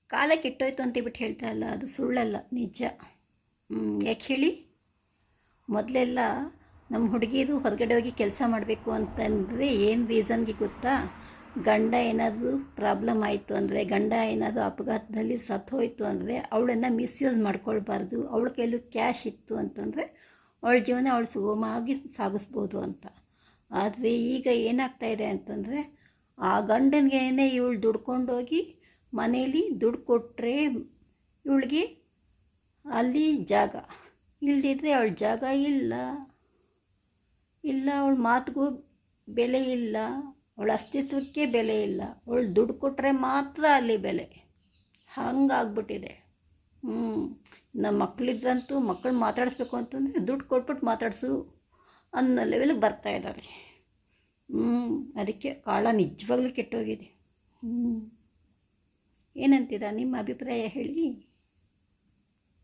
ಕಾಲ ಕೆಟ್ಟೋಯ್ತು ಅಂತೇಳ್ಬಿಟ್ಟು ಹೇಳ್ತಾ ಇಲ್ಲ, ಅದು ಸುಳ್ಳಲ್ಲ, ನಿಜ. ಯಾಕೆ ಹೇಳಿ? ಮೊದಲೆಲ್ಲ ನಮ್ಮ ಹುಡುಗಿಯರು ಹೊರಗಡೆ ಹೋಗಿ ಕೆಲಸ ಮಾಡಬೇಕು ಅಂತಂದರೆ ಏನು ರೀಸನ್ಗೆ ಗೊತ್ತಾ? ಗಂಡ ಏನಾದರೂ ಪ್ರಾಬ್ಲಮ್ ಆಯಿತು ಅಂದರೆ, ಗಂಡ ಏನಾದರೂ ಅಪಘಾತದಲ್ಲಿ ಸತ್ತೋಯ್ತು ಅಂದರೆ ಅವಳನ್ನು ಮಿಸ್ಯೂಸ್ ಮಾಡ್ಕೊಳ್ಬಾರ್ದು. ಅವಳ ಕೈಲೂ ಕ್ಯಾಶ್ ಇತ್ತು ಅಂತಂದರೆ ಅವಳ ಜೀವನ ಅವಳು ಸುಗಮವಾಗಿ ಸಾಗಿಸ್ಬೋದು ಅಂತ. ಆದರೆ ಈಗ ಏನಾಗ್ತಾಯಿದೆ ಅಂತಂದರೆ, ಆ ಗಂಡನಿಗೇನೆ ಇವಳು ದುಡ್ಕೊಂಡೋಗಿ ಮನೇಲಿ ದುಡ್ಡು ಕೊಟ್ಟರೆ ಇವಳಿಗೆ ಅಲ್ಲಿ ಜಾಗ, ಇಲ್ಲದಿದ್ದರೆ ಅವಳ ಜಾಗ ಇಲ್ಲ, ಅವಳ ಮಾತಿಗೂ ಬೆಲೆ ಇಲ್ಲ, ಅವಳ ಅಸ್ತಿತ್ವಕ್ಕೆ ಬೆಲೆ ಇಲ್ಲ. ಅವಳು ದುಡ್ಡು ಕೊಟ್ಟರೆ ಮಾತ್ರ ಅಲ್ಲಿ ಬೆಲೆ. ಹಂಗಾಗ್ಬಿಟ್ಟಿದೆ. ನಮ್ಮ ಮಕ್ಕಳಿದ್ರಂತೂ ಮಕ್ಕಳು ಮಾತಾಡಿಸ್ಬೇಕು ಅಂತಂದರೆ ದುಡ್ಡು ಕೊಟ್ಬಿಟ್ಟು ಮಾತಾಡಿಸು ಅನ್ನೋ ಲೆವೆಲಿಗೆ ಬರ್ತಾಯಿದ್ದಾರೆ. ಅದಕ್ಕೆ ಕಾಲ ನಿಜವಾಗ್ಲೂ ಕೆಟ್ಟೋಗಿದೆ. ಏನಂತೀರಾ? ನಿಮ್ಮ ಅಭಿಪ್ರಾಯ ಹೇಳಿ.